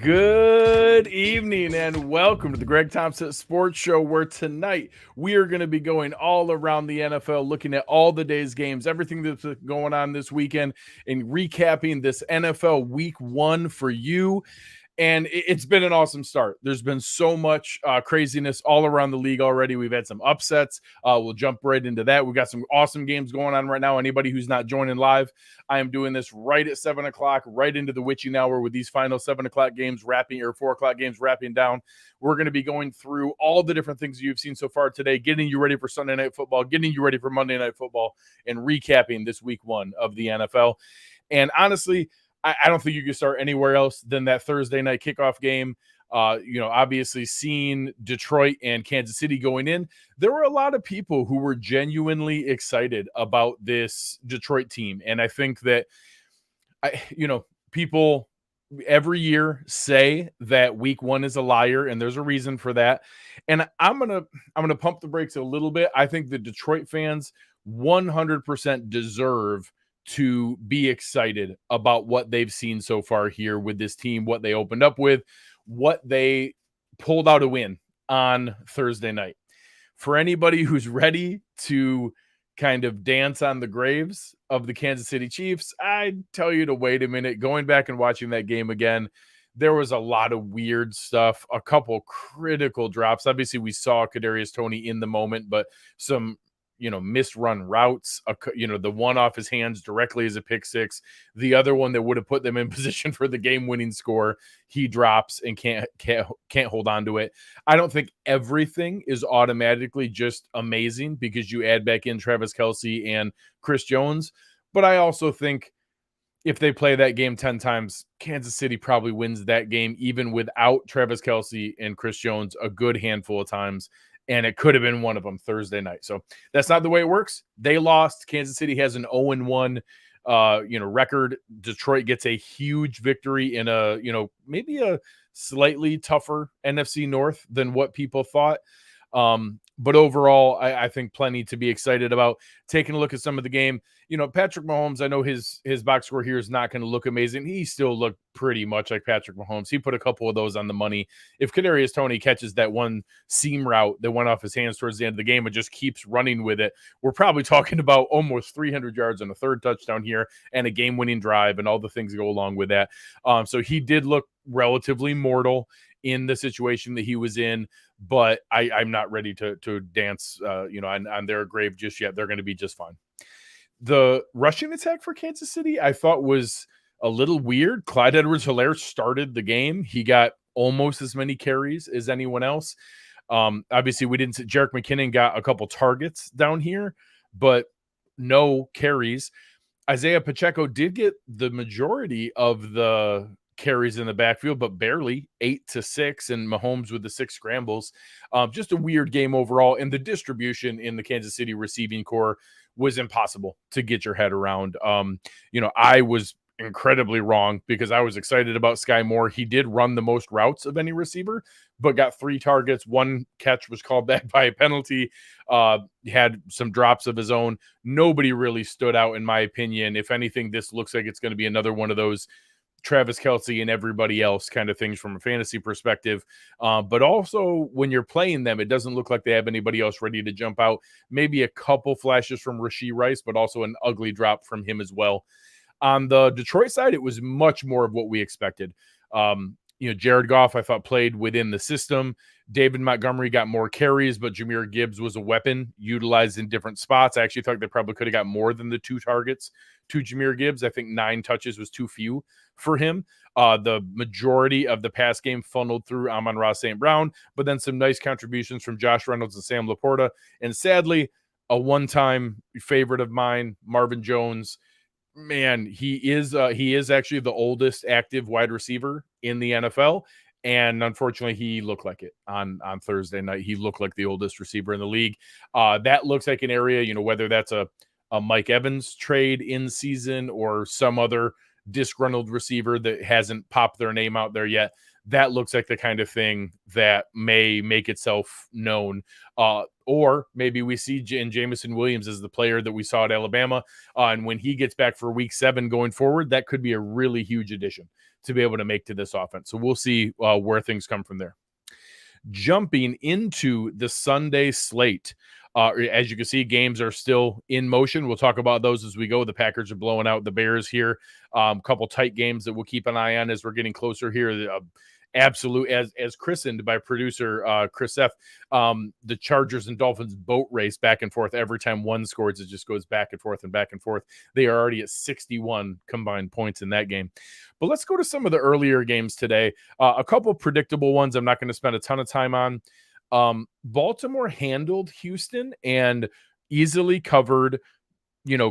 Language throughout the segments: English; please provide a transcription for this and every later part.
Good evening and welcome to the Greg Tompsett Sports Show, where tonight we are going to be going all around the NFL, looking at all the day's games, everything that's going on this weekend, and recapping this NFL Week 1 for you. And it's been an awesome start. There's been so much craziness all around the league already. We've had some upsets. We'll jump right into that. We've got some awesome games going on right now. Anybody who's not joining live, I am doing this right at 7 o'clock, right into the witching hour with these final 7 o'clock games wrapping, or 4 o'clock games wrapping down. We're going to be going through all the different things you've seen so far today, getting you ready for Sunday Night Football, getting you ready for Monday Night Football, and recapping this Week 1 of the NFL. And honestly, I don't think you can start anywhere else than that Thursday night kickoff game. Obviously seeing Detroit and Kansas City going in, there were a lot of people who were genuinely excited about this Detroit team. And I think that, people every year say that Week 1 is a liar, and there's a reason for that. And I'm gonna pump the brakes a little bit. I think the Detroit fans 100% deserve to be excited about what they've seen so far here with this team, what they opened up with, what they pulled out a win on Thursday night. For anybody who's ready to kind of dance on the graves of the Kansas City Chiefs, I'd tell you to wait a minute. Going back and watching that game again, there was a lot of weird stuff, a couple critical drops. Obviously, we saw Kadarius Toney in the moment, but some missed run routes, the one off his hands directly as a pick six, the other one that would have put them in position for the game-winning score, he drops and can't hold on to it. I don't think everything is automatically just amazing because you add back in Travis Kelce and Chris Jones, but I also think if they play that game 10 times, Kansas City probably wins that game even without Travis Kelce and Chris Jones a good handful of times. And it could have been one of them Thursday night. So that's not the way it works. They lost. Kansas City has an 0-1 record. Detroit gets a huge victory in maybe a slightly tougher NFC North than what people thought. But overall, I think plenty to be excited about. Taking a look at some of the game, Patrick Mahomes, I know his box score here is not going to look amazing. He still looked pretty much like Patrick Mahomes. He put a couple of those on the money. If Kadarius Toney catches that one seam route that went off his hands towards the end of the game and just keeps running with it, we're probably talking about almost 300 yards and a third touchdown here and a game-winning drive and all the things that go along with that. So he did look relatively mortal in the situation that he was in, but I'm not ready to dance, on their grave just yet. They're going to be just fine. The rushing attack for Kansas City, I thought was a little weird. Clyde Edwards-Helaire started the game. He got almost as many carries as anyone else. Obviously, we didn't see Jerick McKinnon got a couple targets down here, but no carries. Isaiah Pacheco did get the majority of the carries in the backfield, but barely 8 to 6, and Mahomes with the 6 scrambles. Just a weird game overall, and the distribution in the Kansas City receiving core was impossible to get your head around. I was incredibly wrong because I was excited about Sky Moore. He did run the most routes of any receiver, but got 3 targets. 1 catch was called back by a penalty. Had some drops of his own. Nobody really stood out, in my opinion. If anything, this looks like it's going to be another one of those Travis Kelce and everybody else kind of things from a fantasy perspective. But also when you're playing them, it doesn't look like they have anybody else ready to jump out. Maybe a couple flashes from Rashee Rice, but also an ugly drop from him as well. On the Detroit side, it was much more of what we expected. Jared Goff, I thought, played within the system. David Montgomery got more carries, but Jahmyr Gibbs was a weapon utilized in different spots. I actually thought they probably could have got more than the 2 targets to Jahmyr Gibbs. I think 9 touches was too few for him. The majority of the pass game funneled through Amon-Ra St. Brown, but then some nice contributions from Josh Reynolds and Sam Laporta. And sadly, a one-time favorite of mine, Marvin Jones. Man, he is actually the oldest active wide receiver in the NFL. And unfortunately, he looked like it on Thursday night. He looked like the oldest receiver in the league. That looks like an area, whether that's a Mike Evans trade in season or some other disgruntled receiver that hasn't popped their name out there yet. That looks like the kind of thing that may make itself known. Or maybe we see Jameson Williams as the player that we saw at Alabama. And when he gets back for week 7 going forward, that could be a really huge addition to be able to make to this offense. So we'll see where things come from there. Jumping into the Sunday slate. As you can see, games are still in motion. We'll talk about those as we go. The Packers are blowing out the Bears here. A couple tight games that we'll keep an eye on as we're getting closer here. Absolute, as christened by producer Chris F. The Chargers and Dolphins boat race back and forth. Every time one scores, it just goes back and forth and back and forth. They are already at 61 combined points in that game. But let's go to some of the earlier games today. A couple predictable ones I'm not going to spend a ton of time on. Baltimore handled Houston and easily covered,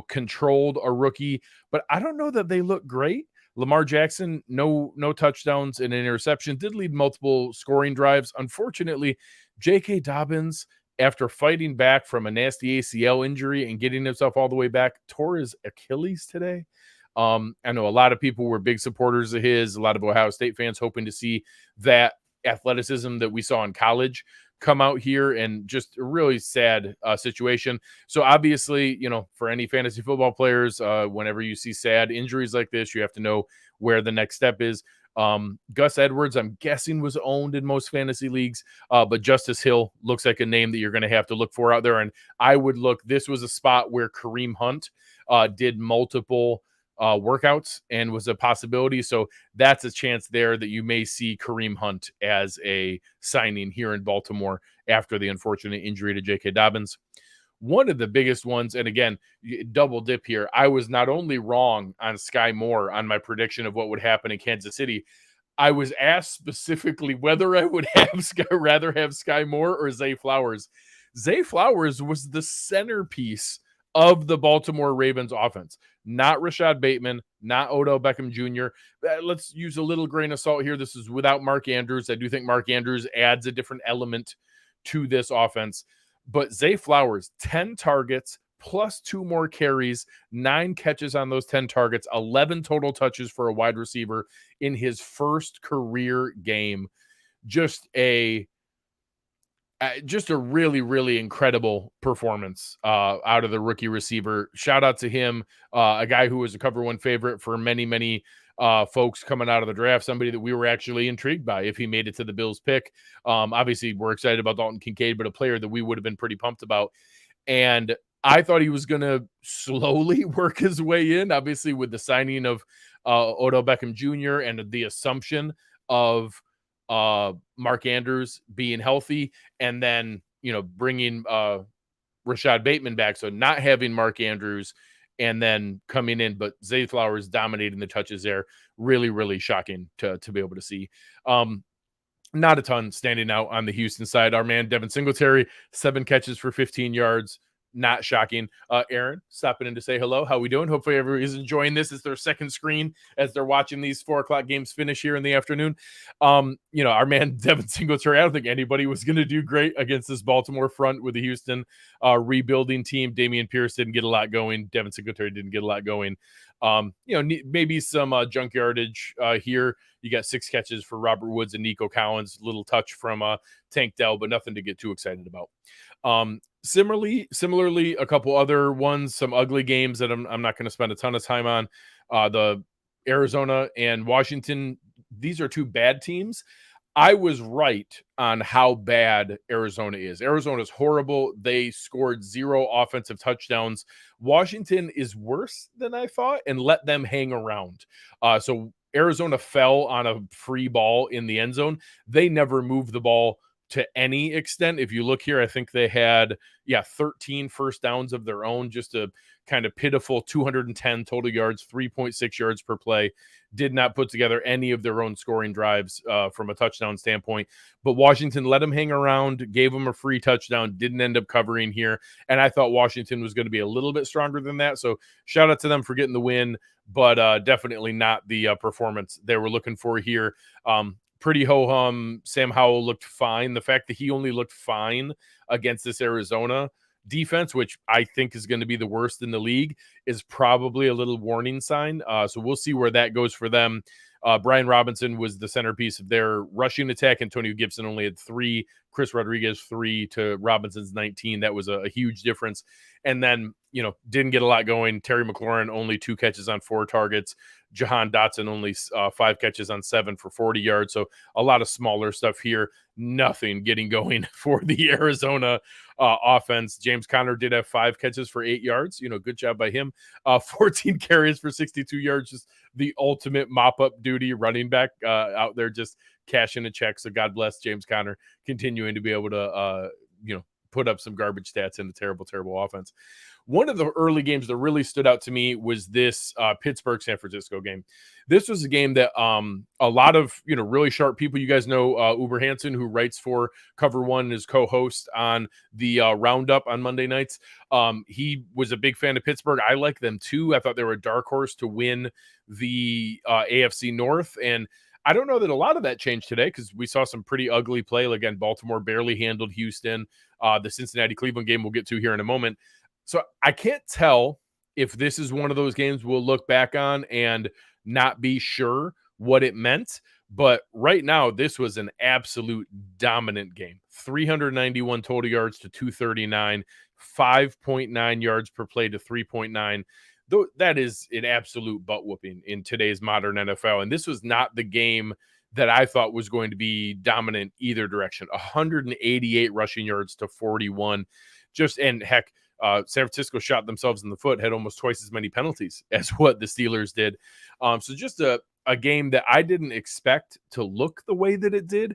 controlled a rookie, but I don't know that they look great. Lamar Jackson, no touchdowns and an interception, did lead multiple scoring drives. Unfortunately, J.K. Dobbins, after fighting back from a nasty ACL injury and getting himself all the way back, tore his Achilles today. I know a lot of people were big supporters of his, a lot of Ohio State fans hoping to see that athleticism that we saw in college come out here, and just a really sad situation. So obviously, for any fantasy football players, whenever you see sad injuries like this, you have to know where the next step is. Gus Edwards, I'm guessing, was owned in most fantasy leagues, but Justice Hill looks like a name that you're going to have to look for out there. And I would look, this was a spot where Kareem Hunt did multiple workouts and was a possibility. So that's a chance there that you may see Kareem Hunt as a signing here in Baltimore after the unfortunate injury to J.K. Dobbins. One of the biggest ones, and again, double dip here, I was not only wrong on Sky Moore on my prediction of what would happen in Kansas City, I was asked specifically whether I would rather have Sky Moore or Zay Flowers. Zay Flowers was the centerpiece of the Baltimore Ravens offense, not Rashad Bateman, not Odell Beckham Jr. Let's use a little grain of salt here. This is without Mark Andrews. I do think Mark Andrews adds a different element to this offense. But Zay Flowers, 10 targets plus 2 more carries, 9 catches on those 10 targets, 11 total touches for a wide receiver in his first career game. Just a really, really incredible performance out of the rookie receiver. Shout out to him, a guy who was a Cover One favorite for many, many folks coming out of the draft, somebody that we were actually intrigued by if he made it to the Bills pick. Obviously, we're excited about Dalton Kincaid, but a player that we would have been pretty pumped about. And I thought he was going to slowly work his way in, obviously, with the signing of Odell Beckham Jr. and the assumption of Mark Andrews being healthy, and then bringing Rashad Bateman back, so not having Mark Andrews and then coming in, but Zay Flowers dominating the touches there. Really, really shocking to be able to see. Not a ton standing out on the Houston side. Our man Devin Singletary, 7 catches for 15 yards. Not shocking. Aaron stopping in to say hello. How we doing? Hopefully everybody's enjoying this. It's their second screen as they're watching these 4:00 games finish here in the afternoon. Our man Devin Singletary, I don't think anybody was going to do great against this Baltimore front with the Houston rebuilding team. Dameon Pierce didn't get a lot going. Devin Singletary didn't get a lot going. Maybe some junk yardage here. You got 6 catches for Robert Woods and Nico Collins, little touch from Tank Dell, but nothing to get too excited about. Similarly, a couple other ones, some ugly games that I'm not going to spend a ton of time on. The Arizona and Washington, these are 2 bad teams. I was right on how bad Arizona is. Arizona's horrible. They scored 0 offensive touchdowns. Washington is worse than I thought and let them hang around. So Arizona fell on a free ball in the end zone. They never moved the ball to any extent. If you look here, I think they had 13 first downs of their own, just a kind of pitiful 210 total yards, 3.6 yards per play. Did not put together any of their own scoring drives from a touchdown standpoint. But Washington let them hang around, gave them a free touchdown, didn't end up covering here. And I thought Washington was going to be a little bit stronger than that. So shout out to them for getting the win, but definitely not the performance they were looking for here. Pretty ho-hum. Sam Howell looked fine. The fact that he only looked fine against this Arizona defense, which I think is going to be the worst in the league, is probably a little warning sign. So we'll see where that goes for them. Brian Robinson was the centerpiece of their rushing attack. Antonio Gibson only had 3. Chris Rodriguez 3 to Robinson's 19. That was a huge difference. And then, didn't get a lot going. Terry McLaurin only 2 catches on 4 targets. Jahan Dotson only 5 catches on 7 for 40 yards. So a lot of smaller stuff here. Nothing getting going for the Arizona offense. James Conner did have 5 catches for 8 yards. Good job by him. 14 carries for 62 yards. Just the ultimate mop-up duty running back out there just cashing a check. So God bless James Conner continuing to be able to, put up some garbage stats in a terrible, terrible offense. One of the early games that really stood out to me was this Pittsburgh-San Francisco game. This was a game that a lot of, really sharp people, you guys know Uber Hansen, who writes for Cover One and is co-host on the Roundup on Monday nights. He was a big fan of Pittsburgh. I like them too. I thought they were a dark horse to win the AFC North. And I don't know that a lot of that changed today because we saw some pretty ugly play. Again, Baltimore barely handled Houston. The Cincinnati-Cleveland game we'll get to here in a moment. So I can't tell if this is one of those games we'll look back on and not be sure what it meant. But right now, this was an absolute dominant game. 391 total yards to 239, 5.9 yards per play to 3.9. Though that is an absolute butt whooping in today's modern NFL. And this was not the game that I thought was going to be dominant either direction. 188 rushing yards to 41. And heck, San Francisco shot themselves in the foot, had almost twice as many penalties as what the Steelers did. So just a game that I didn't expect to look the way that it did.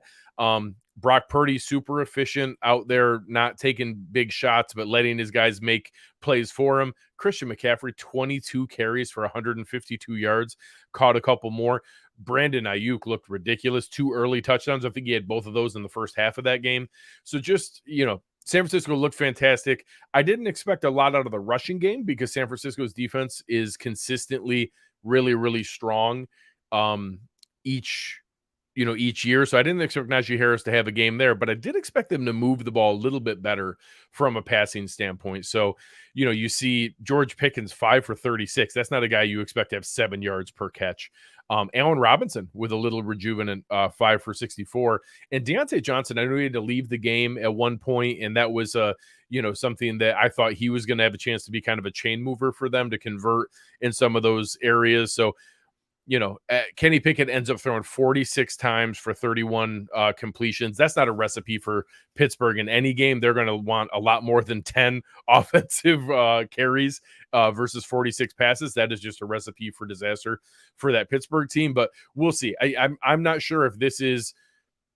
Brock Purdy, super efficient out there, not taking big shots, but letting his guys make plays for him. Christian McCaffrey, 22 carries for 152 yards, caught a couple more. Brandon Ayuk looked ridiculous. 2 early touchdowns. I think he had both of those in the first half of that game. So just, San Francisco looked fantastic. I didn't expect a lot out of the rushing game because San Francisco's defense is consistently really, really strong each year. So I didn't expect Najee Harris to have a game there, but I did expect them to move the ball a little bit better from a passing standpoint. So, you see George Pickens 5 for 36. That's not a guy you expect to have 7 yards per catch. Allen Robinson with a little rejuvenant 5 for 64. And Deontay Johnson, I know he had to leave the game at one point, and that was something that I thought he was going to have a chance to be kind of a chain mover for them to convert in some of those areas. So, Kenny Pickett ends up throwing 46 times for 31 completions. That's not a recipe for Pittsburgh in any game. They're going to want a lot more than 10 offensive carries versus 46 passes. That is just a recipe for disaster for that Pittsburgh team. But we'll see. I'm not sure if this is,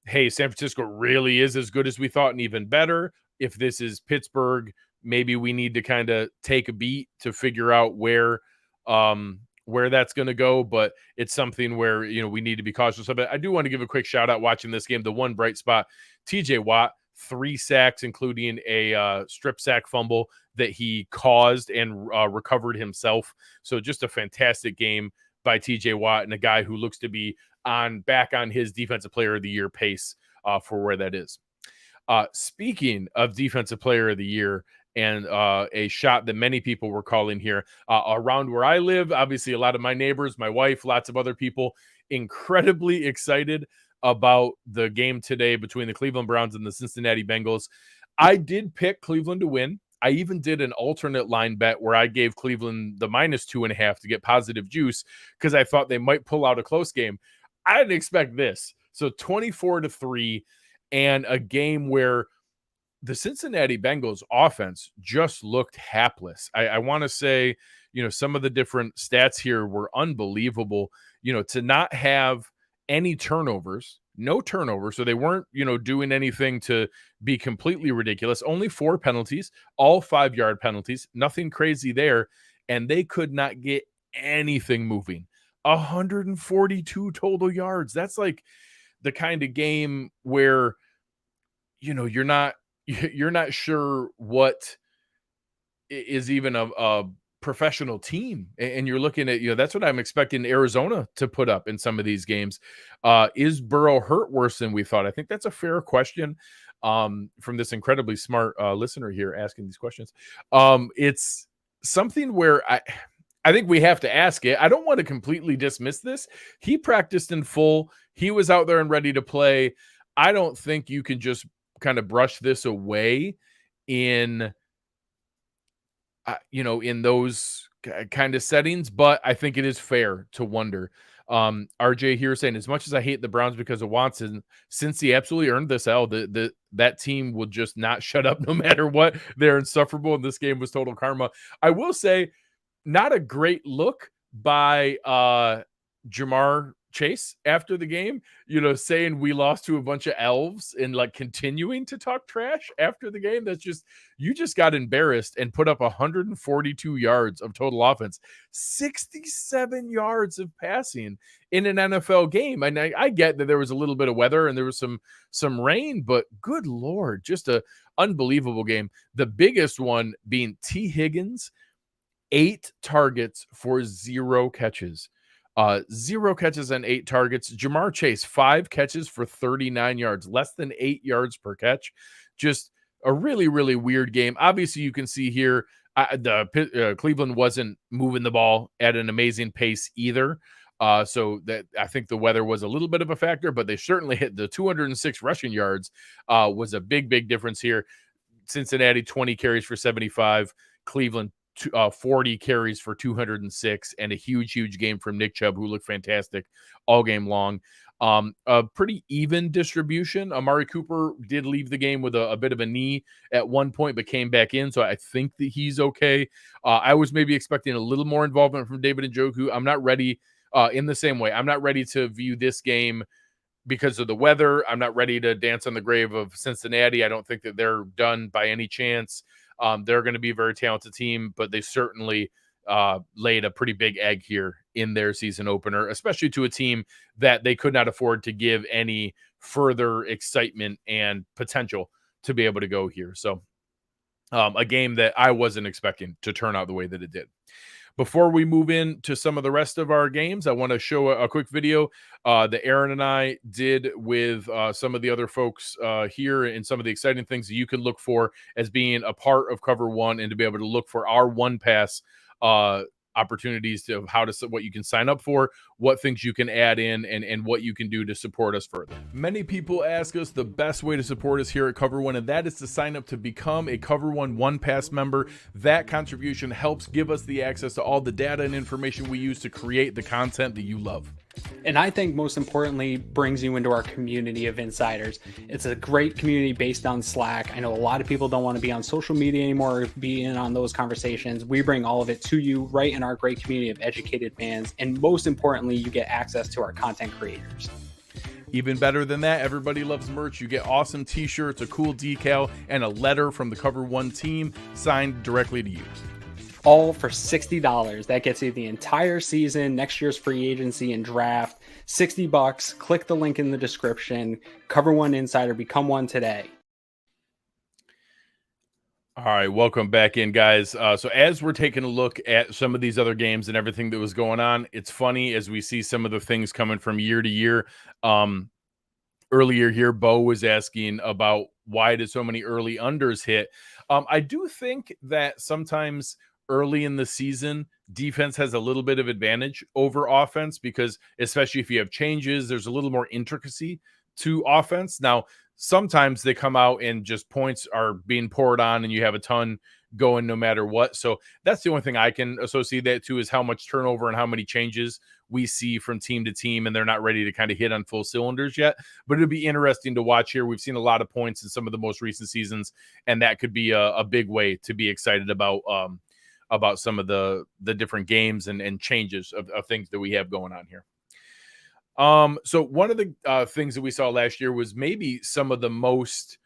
hey, San Francisco really is as good as we thought and even better. If this is Pittsburgh, maybe we need to kind of take a beat to figure out where that's going to go, but it's something where, we need to be cautious of it. I do want to give a quick shout out watching this game. The one bright spot, TJ Watt, 3 sacks, including a strip sack fumble that he caused and recovered himself. So just a fantastic game by TJ Watt and a guy who looks to be back on his defensive player of the year pace for where that is. Speaking of defensive player of the year, and a shot that many people were calling here around where I live. Obviously, a lot of my neighbors, my wife, lots of other people incredibly excited about the game today between the Cleveland Browns and the Cincinnati Bengals. I did pick Cleveland to win. I even did an alternate line bet where I gave Cleveland the -2.5 to get positive juice because I thought they might pull out a close game. I didn't expect this. So 24-3 and a game where the Cincinnati Bengals offense just looked hapless. I want to say, some of the different stats here were unbelievable, to not have any turnovers, no turnovers. So they weren't, doing anything to be completely ridiculous. Only 4 penalties, all 5-yard penalties, nothing crazy there. And they could not get anything moving. 142 total yards. That's like the kind of game where, you're not sure what is even a professional team. And you're looking at, that's what I'm expecting Arizona to put up in some of these games. Is Burrow hurt worse than we thought? I think that's a fair question from this incredibly smart listener here asking these questions. It's something where I think we have to ask it. I don't want to completely dismiss this. He practiced in full. He was out there and ready to play. I don't think you can just kind of brush this away in in those kind of settings, but I think it is fair to wonder. RJ here saying, as much as I hate the Browns because of Watson, since he absolutely earned this L, that team will just not shut up no matter what. They're insufferable, and this game was total karma. I will say, not a great look by Jamar Chase after the game, saying we lost to a bunch of elves and like continuing to talk trash after the game. That's just, you just got embarrassed and put up 142 yards of total offense, 67 yards of passing in an NFL game. And I get that there was a little bit of weather and there was some rain, but good Lord, just a unbelievable game. The biggest one being T. Higgins, 8 targets for 0 catches. 0 catches and 8 targets. Jamar Chase, 5 catches for 39 yards, less than 8 yards per catch. Just a really, really weird game. Obviously, you can see here Cleveland wasn't moving the ball at an amazing pace either. So that I think the weather was a little bit of a factor, but they certainly hit the 206 rushing yards. Was a big, big difference here. Cincinnati, 20 carries for 75. Cleveland, 40 carries for 206, and a huge game from Nick Chubb, who looked fantastic all game long. A pretty even distribution. Amari Cooper did leave the game with a bit of a knee at one point, but came back in, so I think that he's okay. I was maybe expecting a little more involvement from David Njoku. I'm not ready in the same way. I'm not ready to view this game because of the weather. I'm not ready to dance on the grave of Cincinnati. I don't think that they're done by any chance. They're going to be a very talented team, but they certainly laid a pretty big egg here in their season opener, especially to a team that they could not afford to give any further excitement and potential to be able to go here. So a game that I wasn't expecting to turn out the way that it did. Before we move into some of the rest of our games, I want to show a quick video that Aaron and I did with some of the other folks here, and some of the exciting things that you can look for as being a part of Cover One, and to be able to look for our one pass opportunities to what you can sign up for, what things you can add in, and what you can do to support us further. Many people ask us the best way to support us here at Cover One, and that is to sign up to become a Cover One Pass member. That contribution helps give us the access to all the data and information we use to create the content that you love. And I think most importantly, brings you into our community of insiders. It's a great community based on Slack. I know a lot of people don't want to be on social media anymore or be in on those conversations. We bring all of it to you right in our great community of educated fans. And most importantly, you get access to our content creators. Even better than that, everybody loves merch. You get awesome t-shirts, a cool decal, and a letter from the Cover One team signed directly to you. All for $60. That gets you the entire season, next year's free agency and draft. $60. Click the link in the description. Cover One Insider. Become one today. All right, welcome back in, guys. So as we're taking a look at some of these other games and everything that was going on, it's funny as we see some of the things coming from year to year. Earlier here, Bo was asking about why did so many early unders hit. I do think that sometimes early in the season, defense has a little bit of advantage over offense, because especially if you have changes, there's a little more intricacy to offense. Now, sometimes they come out and just points are being poured on and you have a ton going no matter what. So that's the only thing I can associate that to, is how much turnover and how many changes we see from team to team, and they're not ready to kind of hit on full cylinders yet. But it'll be interesting to watch here. We've seen a lot of points in some of the most recent seasons, and that could be a big way to be excited about some of the different games and changes of things that we have going on here. So one of the things that we saw last year was maybe some of the most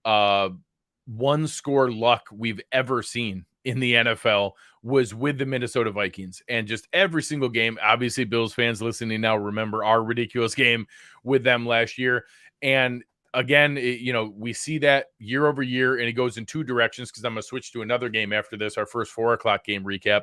one score luck we've ever seen in the NFL was with the Minnesota Vikings. And just every single game, obviously Bills fans listening now remember our ridiculous game with them last year. And again, we see that year over year, and it goes in two directions, because I'm going to switch to another game after this, our first 4:00 game recap.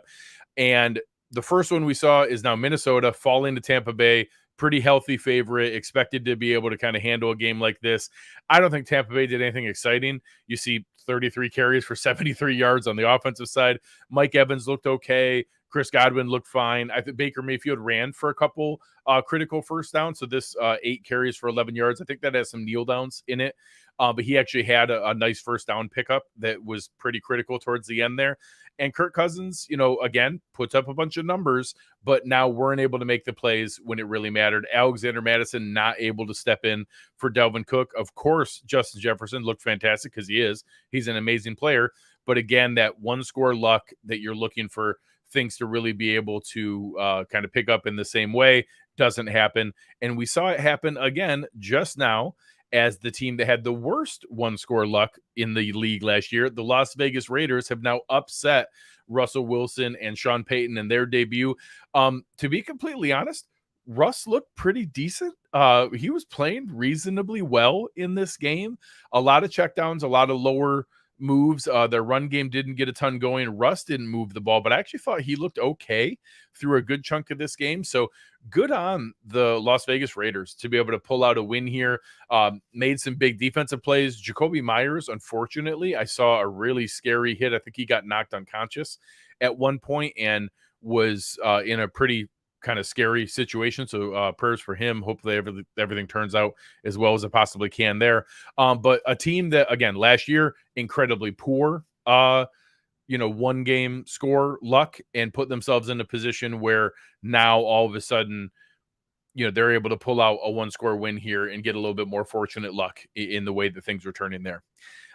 And the first one we saw is now Minnesota falling to Tampa Bay, pretty healthy favorite, expected to be able to kind of handle a game like this. I don't think Tampa Bay did anything exciting. You see 33 carries for 73 yards on the offensive side. Mike Evans looked okay. Chris Godwin looked fine. I think Baker Mayfield ran for a couple critical first downs. So this 8 carries for 11 yards. I think that has some kneel downs in it. But he actually had a nice first down pickup that was pretty critical towards the end there. And Kirk Cousins, again, puts up a bunch of numbers, but now weren't able to make the plays when it really mattered. Alexander Mattison not able to step in for Delvin Cook. Of course, Justin Jefferson looked fantastic because he is. He's an amazing player. But again, that one-score luck that you're looking for things to really be able to kind of pick up in the same way doesn't happen. And we saw it happen again just now as the team that had the worst one-score luck in the league last year. The Las Vegas Raiders have now upset Russell Wilson and Sean Payton in their debut. To be completely honest, Russ looked pretty decent. He was playing reasonably well in this game. A lot of checkdowns, a lot of lower moves. Their run game didn't get a ton going. Russ didn't move the ball, but I actually thought he looked okay through a good chunk of this game. So good on the Las Vegas Raiders to be able to pull out a win here. Made some big defensive plays. Jacoby Myers, unfortunately, I saw a really scary hit. I think he got knocked unconscious at one point and was in a pretty kind of scary situation. So prayers for him. Hopefully everything turns out as well as it possibly can there. But a team that, again, last year, incredibly poor, one game score luck, and put themselves in a position where now all of a sudden, they're able to pull out a 1-score win here and get a little bit more fortunate luck in the way that things were turning there.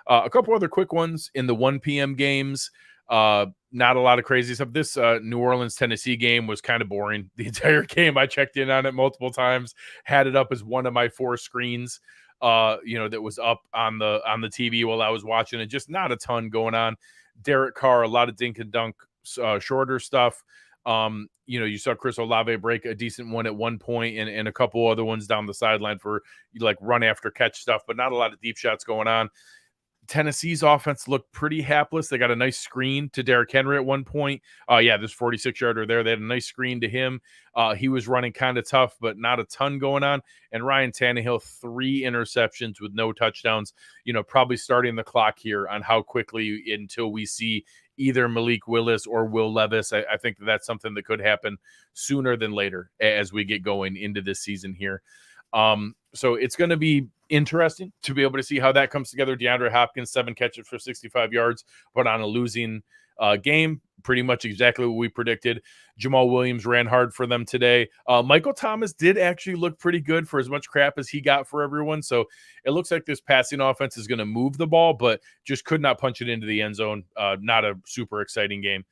A couple other quick ones in the 1 p.m. games. Not a lot of crazy stuff. This New Orleans Tennessee game was kind of boring. The entire game, I checked in on it multiple times, had it up as one of my 4 screens, that was up on the TV while I was watching it. Just not a ton going on. Derek Carr, a lot of dink and dunk, shorter stuff. You saw Chris Olave break a decent one at one point and a couple other ones down the sideline for like run after catch stuff, but not a lot of deep shots going on. Tennessee's offense looked pretty hapless. They got a nice screen to Derrick Henry at one point. There's 46-yarder there. They had a nice screen to him. He was running kind of tough, but not a ton going on. And Ryan Tannehill, 3 interceptions with no touchdowns. Probably starting the clock here on how quickly until we see either Malik Willis or Will Levis. I think that's something that could happen sooner than later as we get going into this season here. So it's going to be interesting to be able to see how that comes together. DeAndre Hopkins, 7 catches for 65 yards, but on a losing game, pretty much exactly what we predicted. Jamal Williams ran hard for them today. Michael Thomas did actually look pretty good for as much crap as he got for everyone. So it looks like this passing offense is going to move the ball, but just could not punch it into the end zone. Not a super exciting game.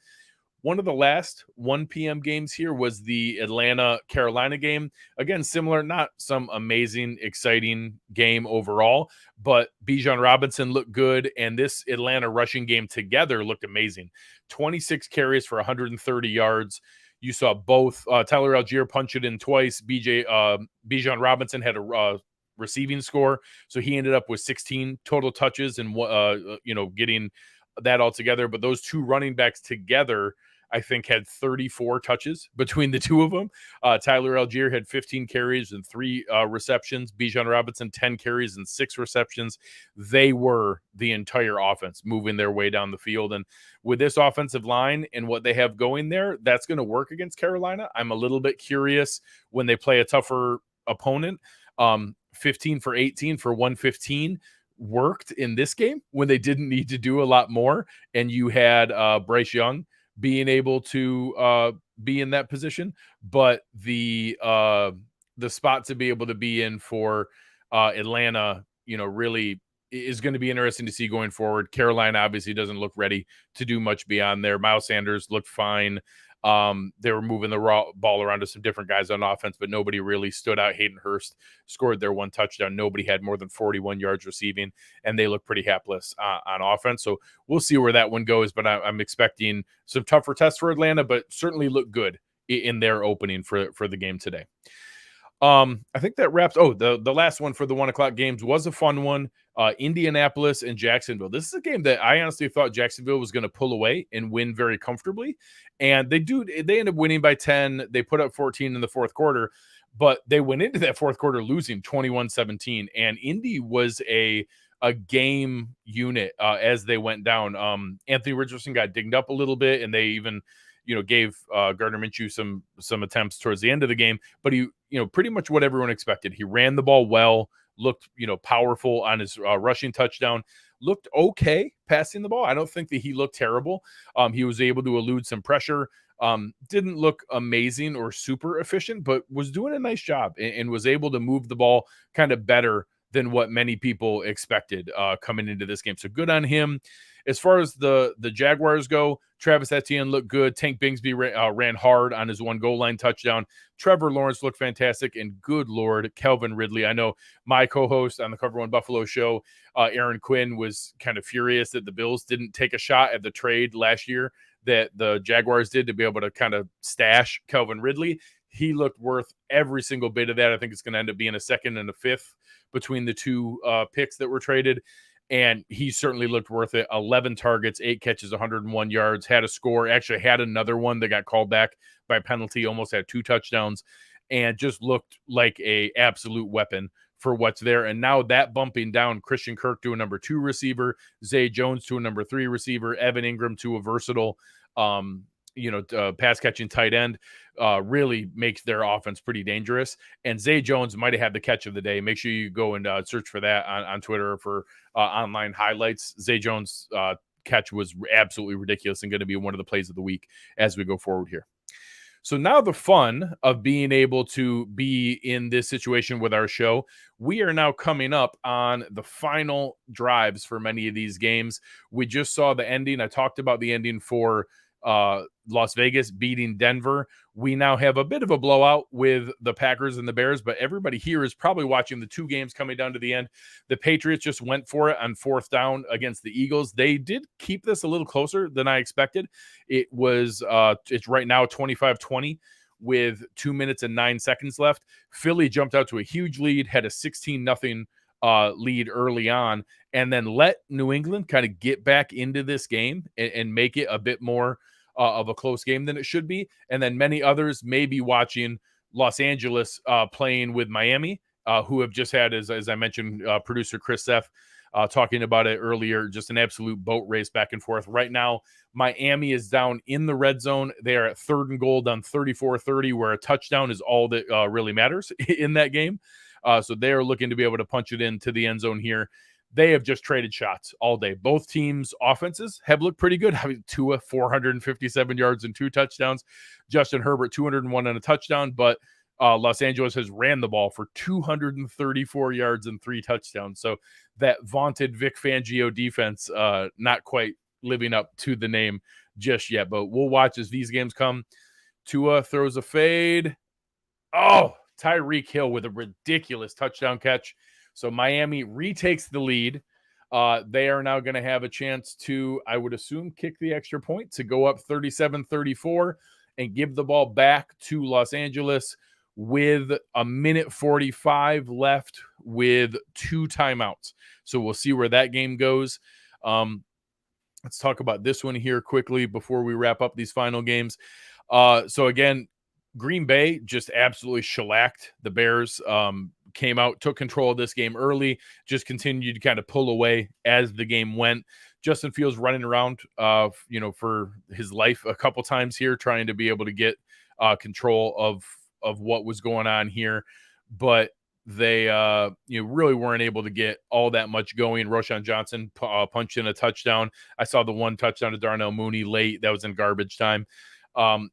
One of the last 1 p.m. games here was the Atlanta-Carolina game. Again, similar, not some amazing, exciting game overall, but Bijan Robinson looked good, and this Atlanta rushing game together looked amazing. 26 carries for 130 yards. You saw both Tyler Algier punch it in twice. Bijan Robinson had a receiving score, so he ended up with 16 total touches and getting that all together. But those two running backs together, I think, had 34 touches between the two of them. Tyler Algier had 15 carries and 3 receptions. Bijan Robinson, 10 carries and 6 receptions. They were the entire offense moving their way down the field. And with this offensive line and what they have going there, that's going to work against Carolina. I'm a little bit curious when they play a tougher opponent. 15 for 18 for 115 worked in this game when they didn't need to do a lot more. And you had Bryce Young being able to be in that position, but the spot to be able to be in for Atlanta, really is going to be interesting to see going forward. Carolina obviously doesn't look ready to do much beyond there. Miles Sanders looked fine. They were moving the ball around to some different guys on offense, but nobody really stood out. Hayden Hurst scored their 1 touchdown. Nobody had more than 41 yards receiving, and they look pretty hapless on offense. So we'll see where that one goes, but I'm expecting some tougher tests for Atlanta, but certainly look good in their opening for the game today. I think that wraps. The last one for the 1 o'clock games was a fun one. Indianapolis and Jacksonville. This is a game that I honestly thought Jacksonville was going to pull away and win very comfortably. And they end up winning by 10. They put up 14 in the fourth quarter, but they went into that fourth quarter losing 21-17. And Indy was a game unit as they went down. Anthony Richardson got dinged up a little bit, and they even gave Gardner Minshew some attempts towards the end of the game, but he, pretty much what everyone expected. He ran the ball well, looked, powerful on his rushing touchdown, looked okay passing the ball. I don't think that he looked terrible. He was able to elude some pressure. Didn't look amazing or super efficient, but was doing a nice job and was able to move the ball kind of better than what many people expected coming into this game. So good on him. As far as the Jaguars go, Travis Etienne looked good. Tank Bigsby ran hard on his one goal line touchdown. Trevor Lawrence looked fantastic. And good Lord, Calvin Ridley. I know my co-host on the Cover One Buffalo show, Aaron Quinn, was kind of furious that the Bills didn't take a shot at the trade last year that the Jaguars did to be able to kind of stash Calvin Ridley. He looked worth every single bit of that. I think it's going to end up being a second and a fifth between the two picks that were traded. And he certainly looked worth it. 11 targets, 8 catches, 101 yards, had a score, actually had another one that got called back by penalty, almost had 2 touchdowns, and just looked like a absolute weapon for what's there. And now that bumping down Christian Kirk to a number 2 receiver, Zay Jones to a number 3 receiver, Evan Ingram to a versatile pass catching tight end really makes their offense pretty dangerous. And Zay Jones might have had the catch of the day. Make sure you go and search for that on Twitter for online highlights. Zay Jones catch was absolutely ridiculous and going to be one of the plays of the week as we go forward here. So now the fun of being able to be in this situation with our show, we are now coming up on the final drives for many of these games. We just saw the ending. I talked about the ending for Las Vegas beating Denver. We now have a bit of a blowout with the Packers and the Bears, but everybody here is probably watching the 2 games coming down to the end. The Patriots just went for it on 4th down against the Eagles. They did keep this a little closer than I expected. It was it's right now 25-20 with 2 minutes and 9 seconds left. Philly jumped out to a huge lead, had a 16-0 lead early on, and then let New England kind of get back into this game and make it a bit more of a close game than it should be. And then many others may be watching Los Angeles playing with Miami, who have just had, as I mentioned, producer Chris Seff talking about it earlier, just an absolute boat race back and forth. Right now, Miami is down in the red zone. They are at 3rd and goal down 34-30, where a touchdown is all that really matters in that game. So they are looking to be able to punch it into the end zone here. They have just traded shots all day. Both teams' offenses have looked pretty good. I mean, Tua, 457 yards and 2 touchdowns. Justin Herbert, 201 and a touchdown. But Los Angeles has ran the ball for 234 yards and 3 touchdowns. So that vaunted Vic Fangio defense not quite living up to the name just yet. But we'll watch as these games come. Tua throws a fade. Oh, Tyreek Hill with a ridiculous touchdown catch. So Miami retakes the lead. They are now going to have a chance to, I would assume, kick the extra point to go up 37-34 and give the ball back to Los Angeles with 1:45 left with 2 timeouts. So we'll see where that game goes. Let's talk about this one here quickly before we wrap up these final games. So again, Green Bay just absolutely shellacked the Bears. Came out, took control of this game early, just continued to kind of pull away as the game went. Justin Fields running around, for his life a couple times here, trying to be able to get control of what was going on here. But they really weren't able to get all that much going. Roshan Johnson punched in a touchdown. I saw the one touchdown to Darnell Mooney late. That was in garbage time.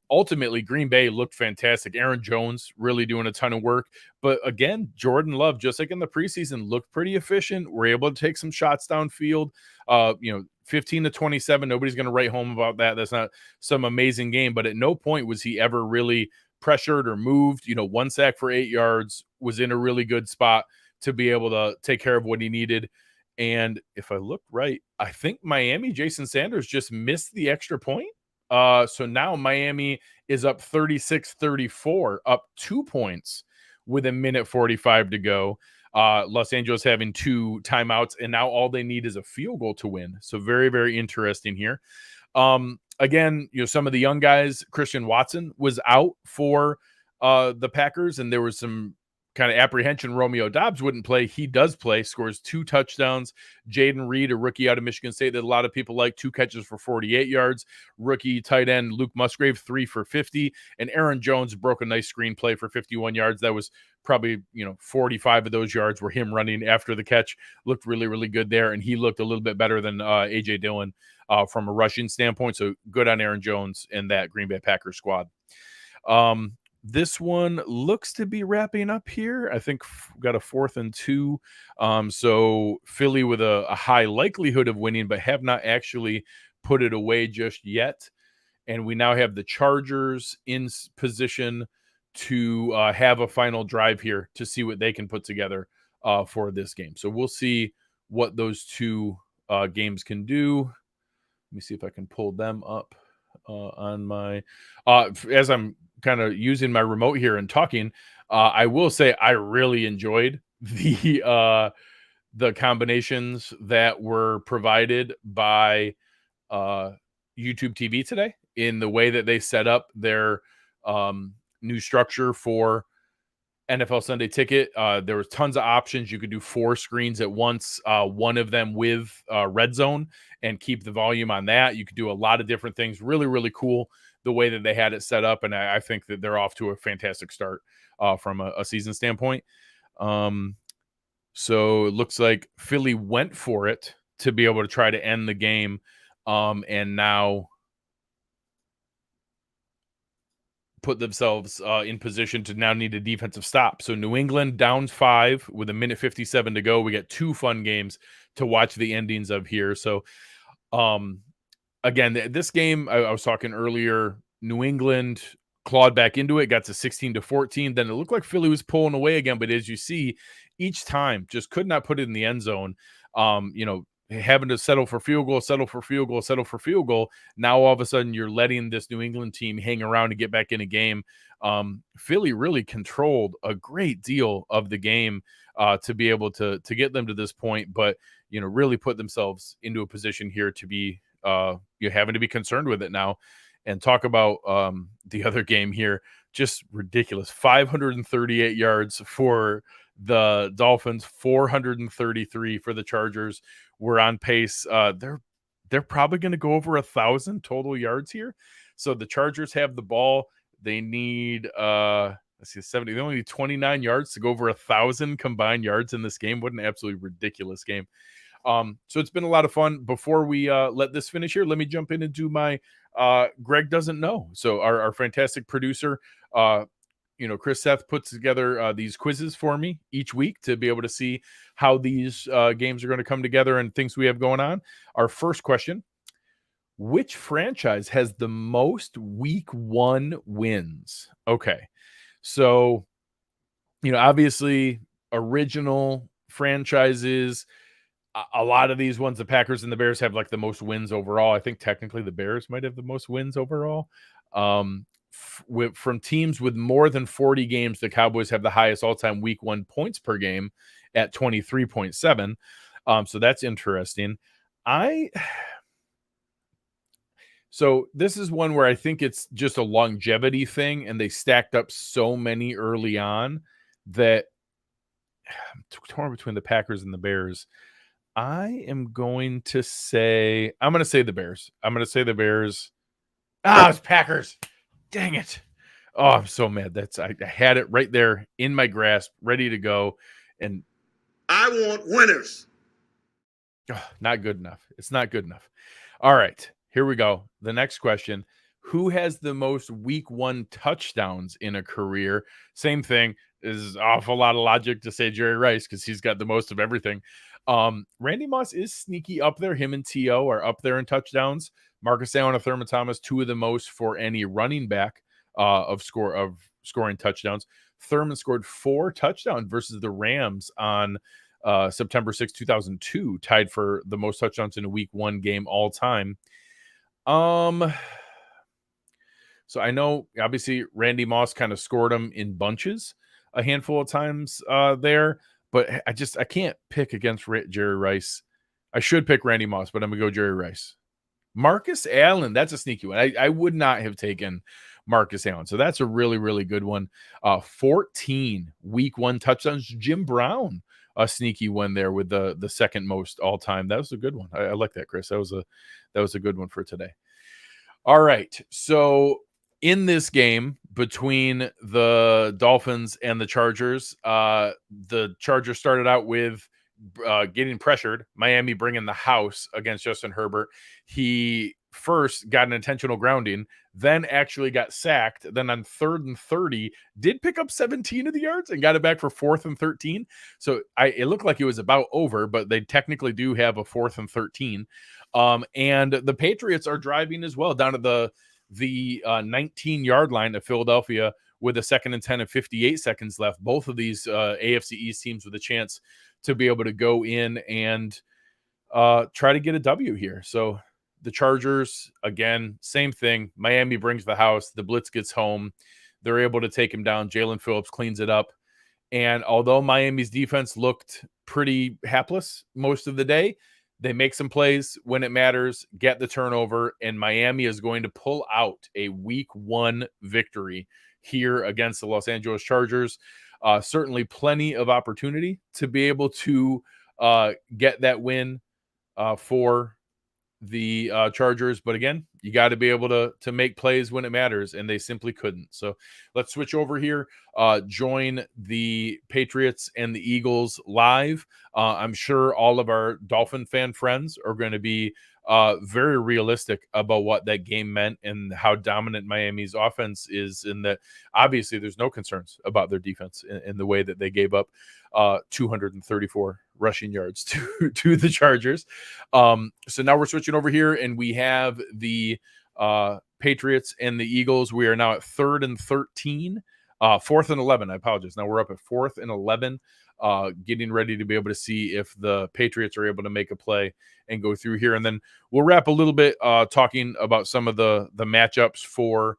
Ultimately, Green Bay looked fantastic. Aaron Jones really doing a ton of work. But again, Jordan Love, just like in the preseason, looked pretty efficient. We're able to take some shots downfield. 15-27. Nobody's going to write home about that. That's not some amazing game. But at no point was he ever really pressured or moved. 1 sack for 8 yards, was in a really good spot to be able to take care of what he needed. And if I look right, I think Miami, Jason Sanders just missed the extra point. So now Miami is up 36-34, up 2 points with 1:45 to go. Los Angeles having 2 timeouts, and now all they need is a field goal to win. So very, very interesting here. Again, some of the young guys, Christian Watson was out for the Packers, and there was some kind of apprehension Romeo Doubs wouldn't play. He does play, scores 2 touchdowns. Jaden Reed, a rookie out of Michigan State that a lot of people like, 2 catches for 48 yards. Rookie tight end Luke Musgrave, 3 for 50. And Aaron Jones broke a nice screen play for 51 yards. That was probably, 45 of those yards were him running after the catch. Looked really, really good there. And he looked a little bit better than A.J. Dillon from a rushing standpoint. So good on Aaron Jones and that Green Bay Packers squad. This one looks to be wrapping up here. I think got a 4th and 2. So Philly with a high likelihood of winning, but have not actually put it away just yet. And we now have the Chargers in position to have a final drive here to see what they can put together for this game. So we'll see what those two games can do. Let me see if I can pull them up on my as I'm kind of using my remote here and talking. I will say I really enjoyed the combinations that were provided by YouTube TV today in the way that they set up their new structure for NFL Sunday Ticket. There was tons of options. You could do 4 screens at once, one of them with Red Zone, and keep the volume on that. You could do a lot of different things. Really, really cool the way that they had it set up, and I think that they're off to a fantastic start from a season standpoint. So it looks like Philly went for it to be able to try to end the game, and now put themselves in position to now need a defensive stop. So New England down 5 with 1:57 to go. We got 2 fun games to watch the endings of here. So again, this game, I was talking earlier, New England clawed back into it, got to 16-14. Then it looked like Philly was pulling away again. But as you see, each time just could not put it in the end zone. Having to settle for field goal. Now all of a sudden you're letting this New England team hang around to get back in a game. Philly really controlled a great deal of the game to be able to get them to this point, but really put themselves into a position here to be you're having to be concerned with it now. And talk about the other game here, just ridiculous. 538 yards for the Dolphins, 433 for the Chargers. We're on pace. They're probably going to go over 1,000 total yards here. So the Chargers have the ball. They need 70. They only need 29 yards to go over 1,000 combined yards in this game. What an absolutely ridiculous game. So it's been a lot of fun. Before we let this finish here, let me jump in and do my Greg Doesn't Know. So our fantastic producer, Chris Seth puts together these quizzes for me each week to be able to see how these games are going to come together and things we have going on. Our first question: which franchise has the most week 1 wins? Okay. So, obviously original franchises, a lot of these ones, the Packers and the Bears have like the most wins overall. I think technically the Bears might have the most wins overall. From teams with more than 40 games, the Cowboys have the highest all-time week 1 points per game at 23.7. So that's interesting. So this is one where I think it's just a longevity thing, and they stacked up so many early on that I'm torn between the Packers and the Bears. I'm going to say the Bears. It's Packers. Dang it. Oh, I'm so mad. I had it right there in my grasp, ready to go. And I want winners. Not good enough. It's not good enough. All right, here we go. The next question: who has the most week 1 touchdowns in a career? Same thing. Is an awful lot of logic to say Jerry Rice because he's got the most of everything. Randy Moss is sneaky up there. Him and T.O. are up there in touchdowns. Marcus Allen and Thurman Thomas, 2 of the most for any running back of scoring touchdowns. Thurman scored 4 touchdowns versus the Rams on September 6, 2002, tied for the most touchdowns in a week 1 game all time. So I know obviously Randy Moss kind of scored them in bunches a handful of times there, but I can't pick against Jerry Rice. I should pick Randy Moss, but I'm gonna go Jerry Rice. Marcus Allen, that's a sneaky one. I would not have taken Marcus Allen. So that's a really, really good one. 14 week 1 touchdowns. Jim Brown, a sneaky one there with the second most all time. That was a good one. I like that, Chris. That was a good one for today. All right. So in this game between the Dolphins and the Chargers, the Chargers started out with getting pressured. Miami bringing the house against Justin Herbert. He first got an intentional grounding, then actually got sacked. Then on 3rd and 30, did pick up 17 of the yards and got it back for 4th and 13. So it looked like it was about over, but they technically do have a 4th and 13. And the Patriots are driving as well down to the 19-yard line of Philadelphia with a 2nd and 10 and 58 seconds left. Both of these AFC East teams with a chance to be able to go in and try to get a W here. So the Chargers, again, same thing. Miami brings the house. The blitz gets home. They're able to take him down. Jalen Phillips cleans it up. And although Miami's defense looked pretty hapless most of the day, they make some plays when it matters, get the turnover, and Miami is going to pull out a week 1 victory here against the Los Angeles Chargers. Certainly plenty of opportunity to be able to get that win for the Chargers. But again, you got to be able to make plays when it matters, and they simply couldn't. So let's switch over here. Join the Patriots and the Eagles live. I'm sure all of our Dolphin fan friends are going to be very realistic about what that game meant and how dominant Miami's offense is, in that obviously there's no concerns about their defense in the way that they gave up 234 rushing yards to the Chargers. So now we're switching over here, and we have the Patriots and the Eagles. We are now at 3rd and 13, 4th and 11. I apologize. Now we're up at 4th and 11, getting ready to be able to see if the Patriots are able to make a play and go through here. And then we'll wrap a little bit talking about some of the matchups for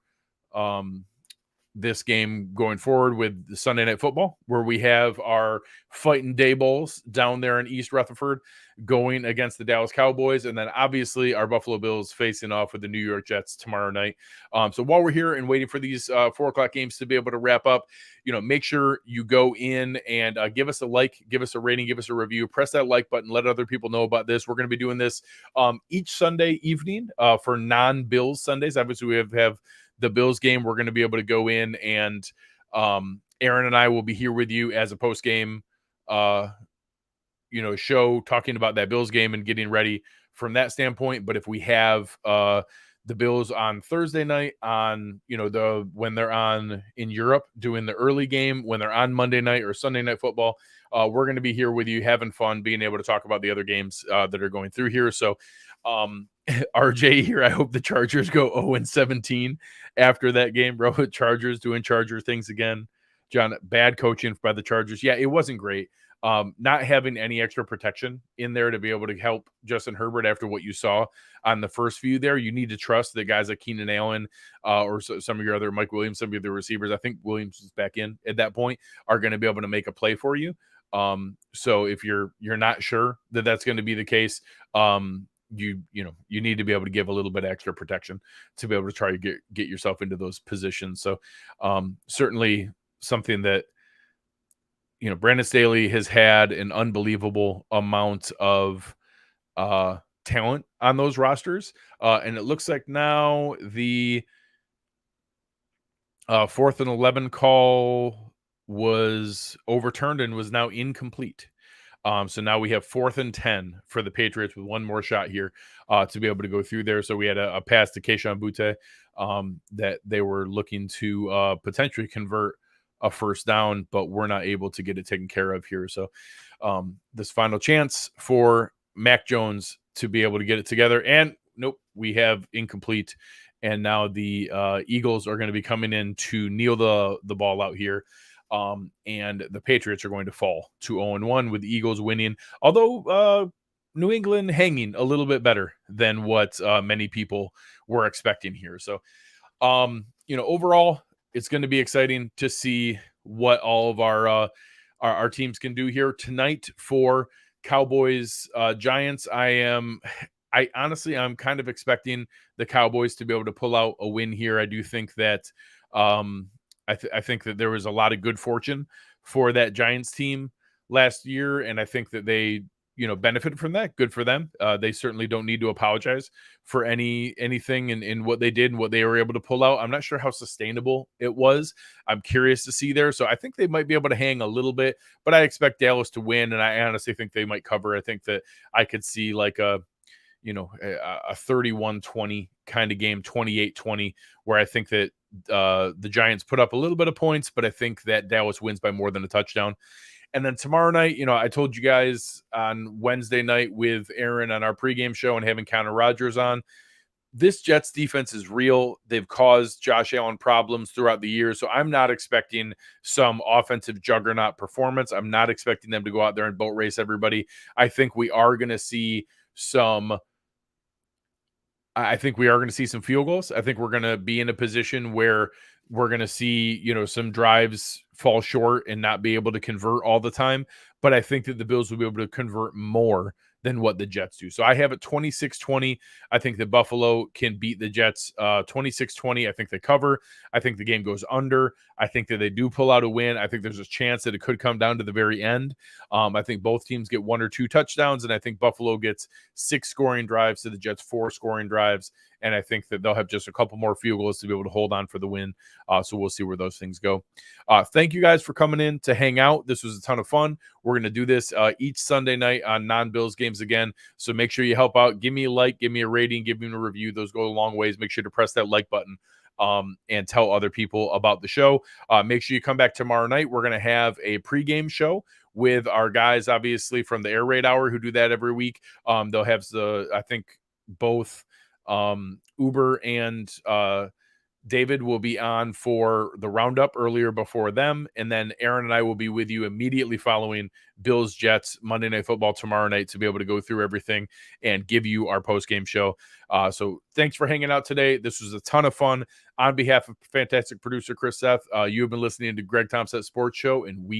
this game going forward with the Sunday Night Football, where we have our Fighting Day Bowls down there in East Rutherford going against the Dallas Cowboys, and then obviously our Buffalo Bills facing off with the New York Jets tomorrow night. So while we're here and waiting for these 4:00 games to be able to wrap up, make sure you go in and give us a like, give us a rating, give us a review, press that like button, let other people know about this. We're going to be doing this each Sunday evening for non-Bills Sundays. Obviously, we have the Bills game. We're going to be able to go in, and Aaron and I will be here with you as a post-game show, talking about that Bills game and getting ready from that standpoint. But if we have the Bills on Thursday night, on when they're on in Europe doing the early game, when they're on Monday night or Sunday Night Football, we're going to be here with you having fun, being able to talk about the other games that are going through here. So RJ here, I hope the Chargers go 0-17 after that game, bro. Chargers doing Charger things again. John, bad coaching by the Chargers. Yeah, it wasn't great. Not having any extra protection in there to be able to help Justin Herbert after what you saw on the first few there. You need to trust the guys like Keenan Allen or some of your other Mike Williams, some of the receivers. I think Williams is back in at that point, are going to be able to make a play for you. So if you're not sure that that's going to be the case, you need to be able to give a little bit of extra protection to be able to try to get yourself into those positions. So certainly something that Brandon Staley has had an unbelievable amount of talent on those rosters, and it looks like now the 4th and 11 call was overturned and was now incomplete. So now we have 4th and 10 for the Patriots with one more shot here to be able to go through there. So we had a pass to Kayshon Boutte that they were looking to potentially convert a first down, but we're not able to get it taken care of here. So this final chance for Mac Jones to be able to get it together, and nope, we have incomplete. And now the Eagles are going to be coming in to kneel the ball out here. And the Patriots are going to fall to 0-1 with the Eagles winning, although New England hanging a little bit better than what many people were expecting here. So, overall, it's going to be exciting to see what all of our teams can do here tonight for Cowboys Giants. I am I honestly, I'm kind of expecting the Cowboys to be able to pull out a win here. I do think that I think that there was a lot of good fortune for that Giants team last year, and I think that they benefited from that. Good for them. They certainly don't need to apologize for anything in what they did and what they were able to pull out. I'm not sure how sustainable it was. I'm curious to see there. So I think they might be able to hang a little bit, but I expect Dallas to win, and I honestly think they might cover. I think that I could see like a 31-20 kind of game, 28-20, where I think that the Giants put up a little bit of points, but I think that Dallas wins by more than a touchdown. And then tomorrow night, I told you guys on Wednesday night with Aaron on our pregame show and having Connor Rogers on, this Jets defense is real. They've caused Josh Allen problems throughout the year. So I'm not expecting some offensive juggernaut performance. I'm not expecting them to go out there and boat race everybody. I think we are going to see some field goals. I think we're going to be in a position where we're going to see, some drives fall short and not be able to convert all the time. But I think that the Bills will be able to convert more than what the Jets do. So I have it 26-20. I think that Buffalo can beat the Jets 26-20. I think they cover. I think the game goes under. I think that they do pull out a win. I think there's a chance that it could come down to the very end. I think both teams get 1 or 2 touchdowns, and I think Buffalo gets 6 scoring drives to the Jets 4 scoring drives. And I think that they'll have just a couple more field goals to be able to hold on for the win. So we'll see where those things go. Thank you guys for coming in to hang out. This was a ton of fun. We're going to do this each Sunday night on non-Bills games again. So make sure you help out. Give me a like, give me a rating, give me a review. Those go a long ways. Make sure to press that like button and tell other people about the show. Make sure you come back tomorrow night. We're going to have a pregame show with our guys, obviously, from the Air Raid Hour who do that every week. They'll have both Uber and David will be on for the roundup earlier before them. And then Aaron and I will be with you immediately following Bills Jets Monday Night Football tomorrow night to be able to go through everything and give you our post-game show. So thanks for hanging out today. This was a ton of fun. On behalf of fantastic producer Chris Seth, you have been listening to Greg Tompsett Sports Show, and we